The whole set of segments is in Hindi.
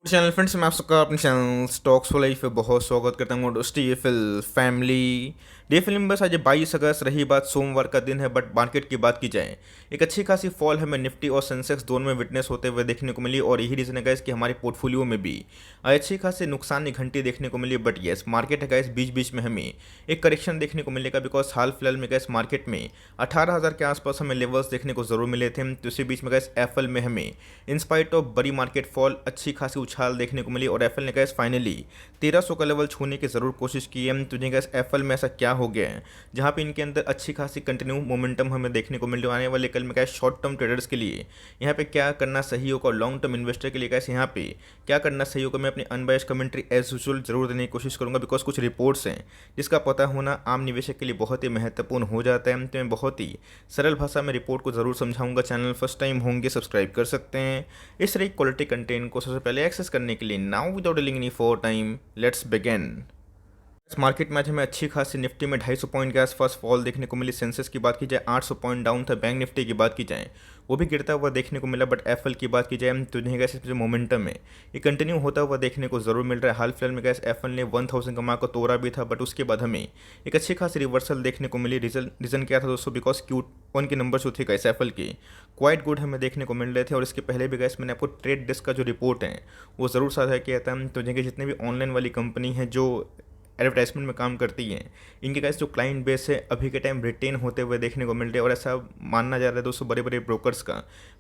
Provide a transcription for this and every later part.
चैनल फ्रेंड्स, मैं आप सबका अपने चैनल स्टॉक्स फॉर लाइफ पे बहुत स्वागत करता हूँ। दोस्ती ये फिल फैमिली डे फिल्म बस आज 22 अगस्त रही बात, सोमवार का दिन है। बट मार्केट की बात की जाए, एक अच्छी खासी फॉल हमें निफ्टी और सेंसेक्स दोनों में विटनेस होते हुए देखने को मिली। और यही रीज़न है गाइस कि हमारे पोर्टफोलियो में भी अच्छी खासी नुकसान की घंटी देखने को मिली। बट येस, मार्केट है गाइस, बीच बीच में हमें एक करेक्शन देखने को मिलेगा। बिकॉज हाल फिलहाल में गाइस मार्केट में 18,000 के आसपास हमें लेवल्स देखने को जरूर मिले थे। तो इसी बीच में गाइस एफएल में हमें इंस्पाइट ऑफ बड़ी मार्केट फॉल अच्छी खासी उछाल देखने को मिली। और एफएल ने गैस फाइनली 1300 का लेवल छूने की ज़रूर कोशिश की है। तुझे गैस एफएल में ऐसा क्या हो गया है जहाँ पे इनके अंदर अच्छी खासी कंटिन्यू मोमेंटम हमें देखने को मिल रहा है। आने वाले कल में गैस शॉर्ट टर्म ट्रेडर्स के लिए यहाँ पे क्या करना सही होगा और लॉन्ग टर्म इन्वेस्टर के लिए गैस यहाँ पे क्या करना सही होगा, मैं अपनी अनबायस कमेंट्री एज यूजुअल जरूर देने की कोशिश करूंगा। बिकॉज कुछ रिपोर्ट्स हैं जिसका पता होना आम निवेशक के लिए बहुत ही महत्वपूर्ण हो जाता है। तो मैं बहुत ही सरल भाषा में रिपोर्ट को जरूर समझाऊंगा। चैनल फर्स्ट टाइम होंगे सब्सक्राइब कर सकते हैं इस तरह की क्वालिटी कंटेंट को सबसे पहले एक्सेस करने के लिए। Now without dealing any for time, let's begin. इस मार्केट में आज हमें अच्छी खासी निफ्टी में 250 पॉइंट के आसपास फॉल देखने को मिली। सेंसेस की बात की जाए 800 पॉइंट डाउन था। बैंक निफ्टी की बात की जाए वो भी गिरता हुआ देखने को मिला। बट एफएल की बात की जाए तो नहीं गैस, जो मोमेंटम है ये कंटिन्यू होता हुआ देखने को जरूर मिल रहा है। हाल फिलहाल में गैस एफएल ने 1000 का मार्क को तोड़ा भी था। बट उसके बाद हमें एक अच्छी खासी रिवर्सल देखने को मिली। रीजन क्या था दोस्तों? बिकॉज Q1 के नंबर जो थे गैस एफएल के क्वाइट गुड हमें देखने को मिल रहे थे। और इसके पहले भी गैस मैंने आपको ट्रेड डेस्क का जो रिपोर्ट है वो ज़रूर साझा किया था। तो जितने भी ऑनलाइन वाली कंपनी है जो एडवर्टाइजमेंट में काम करती हैं, इनके गाइस जो क्लाइंट बेस है अभी के टाइम रिटेन होते हुए देखने को मिल रहे हैं। और ऐसा मानना जा रहा है दोस्तों बड़े बड़े ब्रोकर्स का,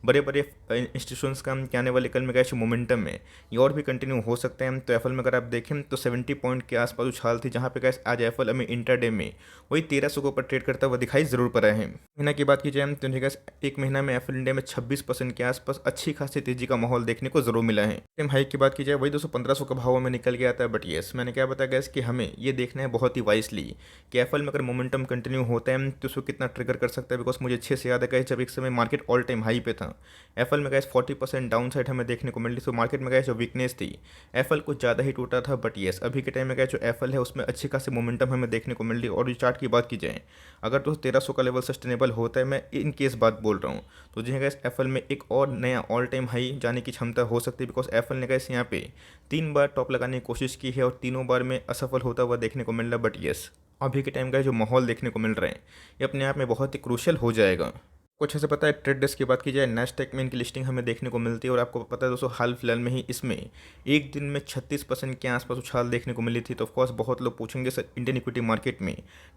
बड़े बड़े इंस्टीट्यूशंस का, कि आने वाले कल में गाइस मोमेंटम है ये और भी कंटिन्यू हो सकते हैं। तो एफएल में अगर आप देखें तो 70 पॉइंट के आसपास उछाल थी, जहाँ पे गाइस आज एफएल हमें इंटरडे में वही 1300 के ऊपर ट्रेड करता हुआ दिखाई जरूर पड़ा है। महीना की बात की जाए तो गाइस एक महीना में एफएल इंडिया में 26% के आसपास अच्छी खासी तेजी का माहौल देखने को जरूर मिला है। हाई की बात की जाए वही दोस्तों 1500 का भाव में निकल गया था। बट येस, मैंने क्या बताया गैस कि हमें ये देखना है बहुत ही वाइसली कि एफएल में अगर मोमेंटम कंटिन्यू होता है तो उसको कितना ट्रिगर कर सकता है। बिकॉज मुझे अच्छे से याद है गैस जब एक समय मार्केट ऑल टाइम हाई पे था, एफएल में गैस 40% डाउन साइड हमें देखने को मिल रही। तो मार्केट में गैस जो वीकनेस थी एफएल कुछ ज़्यादा ही टूटा था। बट येस, अभी के टाइम में गैस जो एफएल है उसमें अच्छी खासी मोमेंटम हमें देखने को मिल रही। और चार्ट की बात की जाए अगर तो 1300 का लेवल सस्टेनेबल होता है, मैं इन केस बात बोल रहा हूँ, तो जी गैस एफएल में एक और नया ऑल टाइम हाई जाने की क्षमता हो सकती है। बिकॉज एफएल ने गैस यहाँ पे 3 बार टॉप लगाने की कोशिश की है और तीनों बार में असफल होता हुआ देखने को मिल रहा है। बट येस, अभी के टाइम का जो माहौल देखने को मिल रहा है ये अपने आप में बहुत ही क्रूशियल हो जाएगा। कुछ ऐसे पता है ट्रेड डेस्क की बात की जाए नैस्डैक में इनकी लिस्टिंग हमें देखने को मिलती है। और आपको पता है दोस्तों हाल फिलहाल में ही इसमें एक दिन में 36% के आसपास उछाल देखने को मिली थी। तो ऑफकोर्स बहुत लोग पूछेंगे सर इंडियन इक्विटी मार्केट में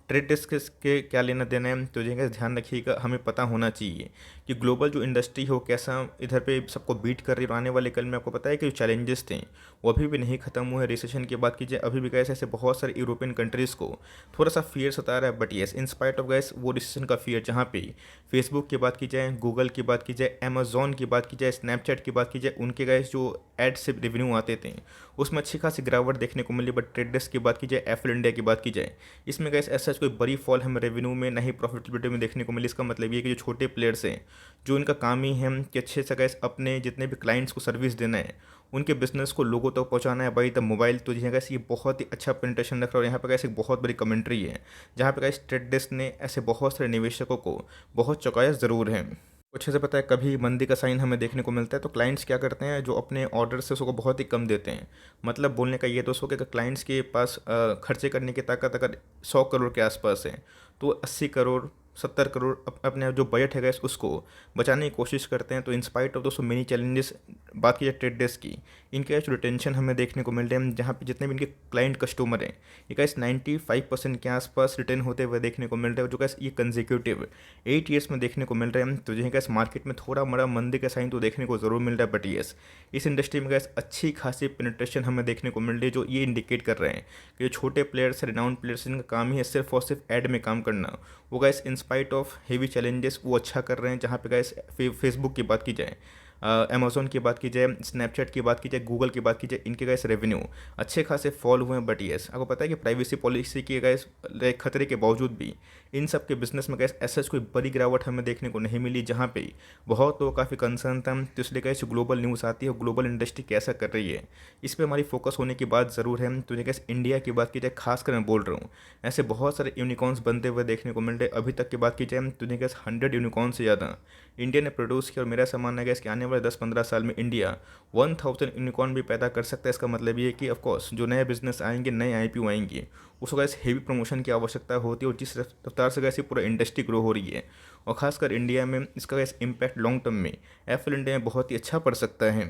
ट्रेड डेस्क के क्या लेना देना है। तो जगह ध्यान रखिएगा, हमें पता होना चाहिए कि ग्लोबल जो इंडस्ट्री हो कैसा इधर पे सबको बीट कर रही है। और आने वाले कल में आपको पता है कि जो चैलेंजेस थे वो अभी भी नहीं खत्म हुए। रिसेशन की बात की जाए अभी भी गैस ऐसे बहुत सारे यूरोपियन कंट्रीज़ को थोड़ा सा फियर सता रहा है। But yes, in spite of gas वो रिसेशन का फियर, जहाँ पे फेसबुक की बात की जाए, गूगल की बात की जाए, अमेजोन की बात की जाए, स्नैपचैट की बात की जाए, उनके गैस जो एड से रेवेन्यू आते थे उसमें अच्छी खासी गिरावट देखने को मिली। बट ट्रेड डेस्क की बात की जाए, एफएल इंडिया की बात की जाए, इसमें गैस ऐसा कोई बड़ी फॉल हमें रेवेन्यू में नहीं प्रॉफिटेबिलिटी में देखने को मिली। इसका मतलब ये कि जो छोटे प्लेयर्स हैं जो इनका काम ही है कि अच्छे से गैस अपने जितने भी क्लाइंट्स को सर्विस देना है, उनके बिजनेस को लोगों तक पहुंचाना है बाई द मोबाइल। तो जी गैस ये बहुत ही अच्छा पेनिट्रेशन रख रहा है। और यहाँ पर गैस एक बहुत बड़ी कमेंट्री है जहाँ पे गैस ट्रेड डेस्क ने ऐसे बहुत सारे निवेशकों को बहुत चौंकाया ज़रूर है। कुछ ऐसे पता है कभी मंदी का साइन हमें देखने को मिलता है तो क्लाइंट्स क्या करते हैं, जो अपने ऑर्डर से उसको बहुत ही कम देते हैं। मतलब बोलने का ये दोस्तों कि अगर क्लाइंट्स के पास खर्चे करने की ताकत अगर 100 करोड़ के आसपास है तो 80 करोड़ 70 करोड़ अपने जो बजट है गैस उसको बचाने की कोशिश करते हैं। तो इंस्पाइट ऑफ दोस्तों मेनी चैलेंजेस बात की जाए ट्रेड डेस्क की, इनके जो रिटेंशन हमें देखने को मिल रहे हैं, जहाँ पे जितने भी इनके क्लाइंट कस्टमर हैं ये गैस 95% के आसपास रिटर्न होते हुए देखने को मिल रहे हैं। जो गैस ये कंजिक्यूटिव 8 ईयर्स में देखने को मिल रहे हैं। तो जो गैस मार्केट में थोड़ा बड़ा मंदी का साइन तो देखने को जरूर मिल रहा है। बट येस, इस इंडस्ट्री में गैस अच्छी खासी पेनिट्रेशन हमें देखने को मिल रही है, जो ये इंडिकेट कर रहे हैं कि जो छोटे प्लेयर्स रिनाउंड प्लेयर्स जिनका काम ही है सिर्फ और सिर्फ एड में काम करना, वो gas in spite of heavy challenges वो अच्छा कर रहे हैं। जहाँ पे गैस फेसबुक की बात की जाए, अमेजोन की बात की जाए, स्नैपचैट की बात की जाए, गूगल की बात की जाए, इनके गैस रेवेन्यू अच्छे खासे फॉल हुए हैं। बट येस, आपको पता है कि प्राइवेसी पॉलिसी के गैस खतरे के बावजूद भी इन सब के बिजनेस में गैस ऐसा कोई बड़ी गिरावट हमें देखने को नहीं मिली। जहाँ पे बहुत लोग काफ़ी कंसर्न था, तो इसलिए गैस ग्लोबल न्यूज़ आती है ग्लोबल इंडस्ट्री कैसा कर रही है इस पर हमारी फोकस होने की बात ज़रूर है। तो गैस इंडिया की बात की जाए खासकर मैं बोल रहा हूँ, ऐसे बहुत सारे यूनिकॉर्न्स बनते हुए देखने को मिल रहे। अभी तक की बात की जाए तो गैस 100 यूनिकॉर्न से ज़्यादा इंडिया ने प्रोड्यूस किया। और मेरा सामान है गैस कि आने वाले 10-15 साल में इंडिया 1000 यूनिकॉर्न भी पैदा कर सकता है। इसका मतलब ये है कि ऑफकोर्स जो नए बिजनेस आएंगे, नए आईपीओ आएंगे, उसको गैस हेवी प्रमोशन की आवश्यकता होती है, और जिस रफ्तार से गैस पूरा इंडस्ट्री ग्रो हो रही है और खासकर इंडिया में इसका गैस इम्पैक्ट लॉन्ग टर्म में एफएल इंडिया में बहुत ही अच्छा पड़ सकता है।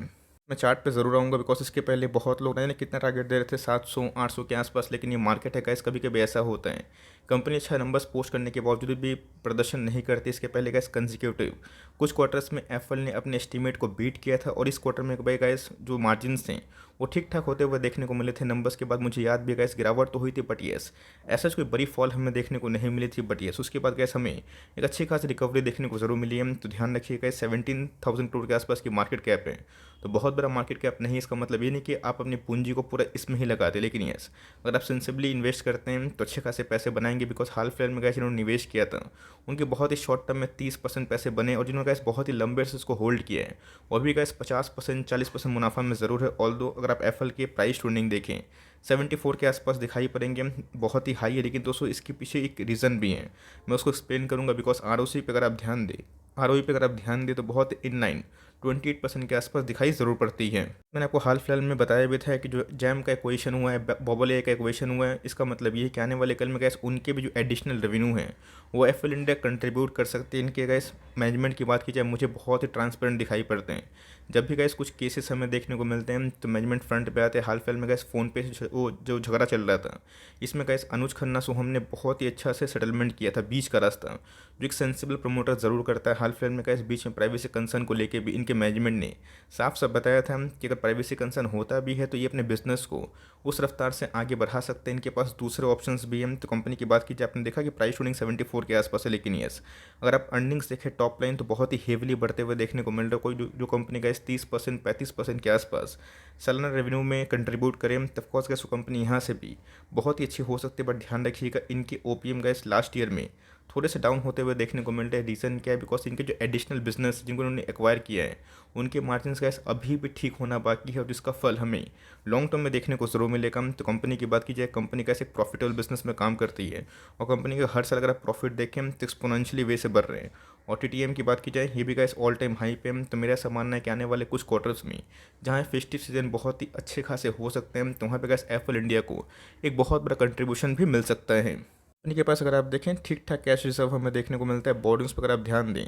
मैं चार्ट पे ज़रूर आऊँगा बिकॉज इसके पहले बहुत लोग ने कितना टारगेट दे रहे थे 700-800 के आसपास, लेकिन ये मार्केट है गैस, कभी कभी ऐसा होता है कंपनी अच्छा नंबर्स पोस्ट करने के बावजूद भी प्रदर्शन नहीं करती। इसके पहले गैस कंजिक्यूटिव कुछ क्वार्टर्स में एफएल ने अपने एस्टीमेट को बीट किया था, और इस क्वार्टर में भाई गैस जो मार्जिन थे वो ठीक ठाक होते हुए देखने को मिले थे। नंबर्स के बाद मुझे याद भी गैस गिरावट तो हुई थी, बट येस ऐसा कोई बड़ी फॉल हमें देखने को नहीं मिली थी, बट येस उसके बाद गैस हमें एक अच्छी खासी रिकवरी देखने को जरूर मिली है। तो ध्यान रखिएगा 17,000 करोड़ के आसपास की मार्केट कैप है, तो बहुत बड़ा मार्केट कैप नहीं। इसका मतलब ये नहीं कि आप अपनी पूंजी को पूरा इसमें ही लगाते, लेकिन यस अगर आप सेंसिबली इन्वेस्ट करते हैं तो अच्छे खासे पैसे बनाएंगे। बिकॉज हाल फिलहाल में गैस जिन्होंने निवेश किया था उनके बहुत ही शॉर्ट टर्म में 30% पैसे बने, और जिन्होंने गैस बहुत ही लंबे से उसको होल्ड किया है वो भी गैस 50% 40% मुनाफा में ज़रूर है। ऑल्दो अगर आप एफएल के प्राइस ट्रेंडिंग देखें 74 के आसपास दिखाई पड़ेंगे, बहुत ही हाई है, लेकिन दोस्तों इसके पीछे एक रीज़न भी है, मैं उसको एक्सप्लेन करूंगा। बिकॉज आरओसी पे अगर आप ध्यान दें, आरओई पे अगर आप ध्यान दें तो बहुत इन लाइन 28% के आसपास दिखाई ज़रूर पड़ती है। मैंने आपको हाल फिलहाल में बताया भी था कि जो जैम का इक्वेशन हुआ है, बॉबल का इक्वेशन हुआ है, इसका मतलब ये है कि आने वाले कल में गैस उनके भी जो एडिशनल रेवेन्यू है वो एफएल इंडिया कंट्रीब्यूट कर सकते हैं। इनके गैस मैनेजमेंट की बात की जाए मुझे बहुत ही ट्रांसपेरेंट दिखाई पड़ते हैं। जब भी गैस कुछ केसेस हमें देखने को मिलते हैं तो मैनेजमेंट फ्रंट पे आते हैं। हाल फिलहाल में गैस फ़ोन पे वो जो झगड़ा चल रहा था, इसमें गैस अनुज खन्ना सोहम ने बहुत ही अच्छा से सेटलमेंट किया था, बीच का रास्ता जो एक सेंसिबल प्रमोटर ज़रूर करता है। हाल फिलहाल में गैस बीच में प्राइवेसी कंसर्न को लेके भी इनके मैनेजमेंट ने साफ साफ बताया था कि अगर प्राइवेसी कंसर्न होता भी है तो ये अपने बिजनेस को उस रफ्तार से आगे बढ़ा सकते हैं। इनके पास दूसरे ऑप्शंस भी हैं। तो कंपनी की बात कीजिए, आपने देखा कि प्राइस ट्रेडिंग 74 के आसपास है, लेकिन यस अगर आप अर्निंग्स देखें टॉप लाइन तो बहुत ही हेवली बढ़ते हुए देखने को मिल रहा है। कोई जो कंपनी का 30% 35% के आसपास सालाना रेवेन्यू में कंट्रीब्यूट करें तब कोर्स गैस कंपनी यहाँ से भी बहुत ही अच्छी हो सकती है। बट ध्यान रखिएगा इनकी ओपीएम गैस लास्ट ईयर में थोड़े से डाउन होते हुए देखने को मिल रहे हैं। रीज़न क्या है? बिकॉज इनके जो एडिशनल बिजनेस जिनको उन्होंने एक्वायर किया है उनके मार्जिन गैस अभी भी ठीक होना बाकी है, और जिसका फल हमें लॉन्ग टर्म में देखने को जरूर मिलेगा। तो कंपनी की बात की जाए, कंपनी कैसे प्रॉफिटेबल बिजनेस में काम करती है, और कंपनी का हर साल अगर आप प्रॉफिट देखें तो एक्सपोनेंशियली वे से बढ़ रहे हैं। और टीटीएम की बात की जाए, ये भी गैस ऑल टाइम हाई पे है। तो मेरा ऐसा मानना है कि आने वाले कुछ क्वार्टर्स में जहाँ फेस्टिव सीजन बहुत ही अच्छे खासे हो सकते हैं, तो वहाँ पे गैस एफएल इंडिया को एक बहुत बड़ा कंट्रीब्यूशन भी मिल सकता है। कंपनी के पास अगर आप देखें ठीक ठाक कैश रिजर्व हमें देखने को मिलता है। बोर्डिंग्स पर अगर आप ध्यान दें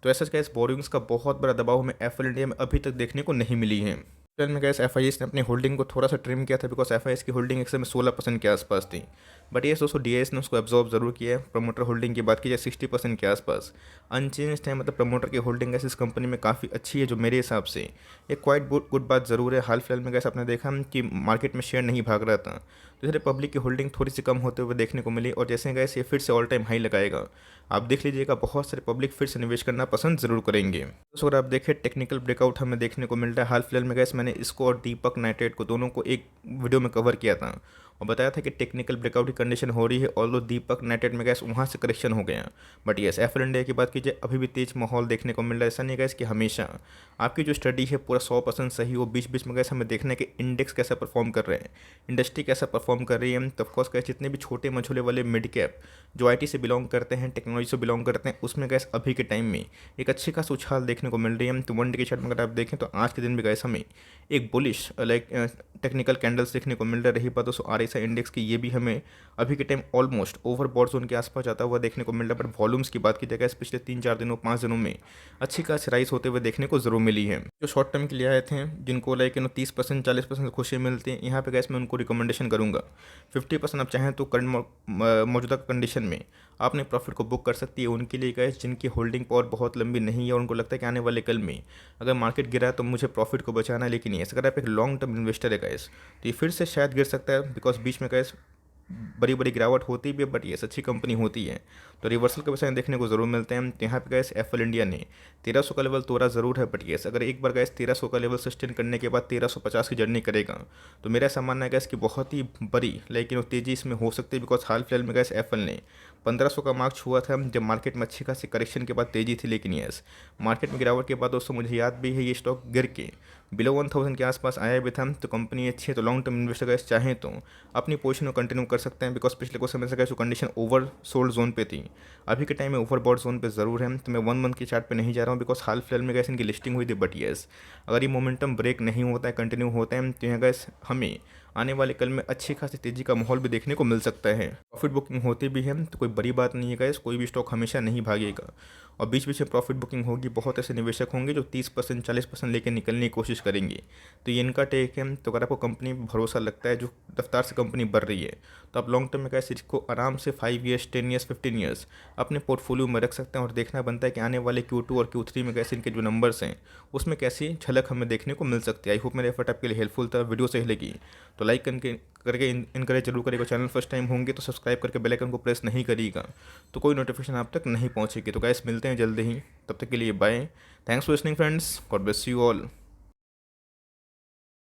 तो ऐसा कैश बोर्डिंग्स का बहुत बड़ा दबाव हमें एफएल इंडिया में अभी तक देखने को नहीं मिली है। फिलहाल में गैस एफआईएस ने अपनी होल्डिंग को थोड़ा सा ट्रिम किया था, बिकॉज एफआईएस की होल्डिंग एक समय 16% के आसपास थी। बट ये दोस्तों डीआईएस ने उसको एब्जॉर्ब जरूर किया है। प्रमोटर होल्डिंग की बात की जाए 60% के आसपास अनचेंज है, मतलब प्रमोटर की होल्डिंग गैस इस कंपनी में काफ़ी अच्छी है, जो मेरे हिसाब से एक क्वाइट गुड बात ज़रूर है। हाल फिलहाल में गैस आपने देखा कि मार्केट में शेयर नहीं भाग रहा था, तो इधर पब्लिक की होल्डिंग थोड़ी सी कम होते हुए देखने को मिली, और जैसे गैस ये फिर से ऑल टाइम हाई लगाएगा आप देख लीजिएगा बहुत सारे पब्लिक फिर से निवेश करना पसंद जरूर करेंगे। तो अगर आप देखें टेक्निकल ब्रेकआउट हमें देखने को मिल रहा है। हाल फिलहाल में गैस मैंने इसको और दीपक नाइट्रेट को दोनों को एक वीडियो में कवर किया था और बताया था कि टेक्निकल ब्रेकआउट की कंडीशन हो रही है, ऑल्दो दीपक नाइट्रेट में गैस वहाँ से करेक्शन हो गया। बट येस एफएल इंडिया की बात कीजिए अभी भी तेज माहौल देखने को मिल रहा है। ऐसा नहीं गैस कि हमेशा आपकी जो स्टडी है पूरा 100% सही हो, बीच बीच में गैस हमें देखना है कि इंडेक्स कैसा परफॉर्म कर रहे हैं, इंडस्ट्री कैसा परफॉर्म कर रही है। तो ऑफकोर्स गैस जितने भी छोटे मझोले वाले मिड कैप जो आईटी से बिलोंग करते हैं, टेक्नोलॉजी से बिलोंग करते हैं, उसमें गैस अभी के टाइम में एक अच्छी खास उछाल देखने को मिल रही है। तो वन डे के चार्ट में अगर आप देखें तो आज के दिन भी गैस हमें एक बुलिश लाइक टेक्निकल कैंडल्स देखने को मिल रही बात दोस्तों। आरएसआई इंडेक्स की ये भी हमें अभी के टाइम ऑलमोस्ट ओवरबॉट जोन के आसपास जाता हुआ देखने को मिल रहा है। बट वॉल्यूम्स की बात की जाए पिछले 3-4 दिनों 5 दिनों में अच्छी खासी राइज होते हुए देखने को जरूर मिली है। जो शॉर्ट टर्म के लिए आए थे जिनको लाइक 30% 40% खुशी मिलती है, यहाँ पे गैस मैं उनको रिकमेंडेशन करूँगा 50% आप चाहें तो करंट मौजूदा कंडीशन में आपने प्रॉफिट को बुक कर सकती है। उनके लिए गैस जिनकी होल्डिंग पावर बहुत लंबी नहीं है और उनको लगता है कि आने वाले कल में अगर मार्केट गिरा तो मुझे प्रॉफिट को बचाना है, लेकिन ये अगर आप एक लॉन्ग टर्म इन्वेस्टर है गैस तो ये फिर से शायद गिर सकता है। बिकॉज बीच में गैस बड़ी बड़ी गिरावट होती भी है, बट ये अच्छी कंपनी होती है तो रिवर्सल के विषय देखने को जरूर मिलते हैं। तो यहाँ पे गैस एफएल इंडिया ने 1300 का लेवल तोड़ा जरूर है, बट ये अगर एक बार गैस 1300 का लेवल सस्टेन करने के बाद 1350 की जर्नी करेगा तो मेरा ऐसा मानना है गैस कि बहुत ही बड़ी लेकिन तेजी इसमें हो सकती है। बिकॉज हाल फिलहाल में गैस एफएल ने 1500 का मार्क छुआ था जब मार्केट में अच्छी खासी करेक्शन के बाद तेजी थी, लेकिन यस मार्केट में गिरावट के बाद दोस्तों मुझे याद भी है ये स्टॉक गिर के बिलो 1000 के आसपास आया भी था। तो कंपनी अच्छी है, तो लॉन्ग टर्म इन्वेस्टर गैस चाहें तो अपनी पोजीशन को कंटिन्यू कर सकते हैं, बिकॉज पिछले कुछ समय से gas condition over sold zone पे थी। अभी के टाइम में ओवरबॉट जोन पे ज़रूर है, तो मैं 1 मंथ के चार्ट पे नहीं जा रहा हूँ, बिकॉज हाल फिलहाल में गैस इनकी लिस्टिंग हुई थी। बट यस अगर ये मोमेंटम ब्रेक नहीं होता है, कंटिन्यू होता है, तो यहाँ गैस हमें आने वाले कल में अच्छी खासी तेज़ी का माहौल भी देखने को मिल सकता है। प्रॉफिट बुकिंग होती भी है तो कोई बड़ी बात नहीं है गैस, कोई भी स्टॉक हमेशा नहीं भागेगा और बीच बीच में प्रॉफिट बुकिंग होगी। बहुत ऐसे निवेशक होंगे जो 30% 40% लेकर निकलने की कोशिश करेंगे, तो ये इनका टेक है। तो अगर आपको कंपनी पर भरोसा लगता है, जो रफ्तार से कंपनी बढ़ रही है, तो आप लॉन्ग टर्म में कैसे इसको आराम से 5 ईयर्स 10 ईयर्स 15 ईयर्स अपने पोर्टफोलियो में रख सकते हैं। और देखना बनता है कि आने वाले Q2 और Q3 में कैसे इनके जो नंबर्स हैं उसमें कैसी झलक हमें देखने को मिल सकती है। आई होप मेरा एफर्ट आपके लिए हेल्पफुल था। वीडियो सही लगी तो लाइक करके इनकरेज जरूर करेगा। चैनल फर्स्ट टाइम होंगे तो सब्सक्राइब करके बेल आइकन को प्रेस नहीं करिएगा, तो कोई नोटिफिकेशन आप तक नहीं पहुंचेगी। तो गाइस मिलते हैं जल्दी ही, तब तक के लिए bye. Thanks for listening friends, God bless you all.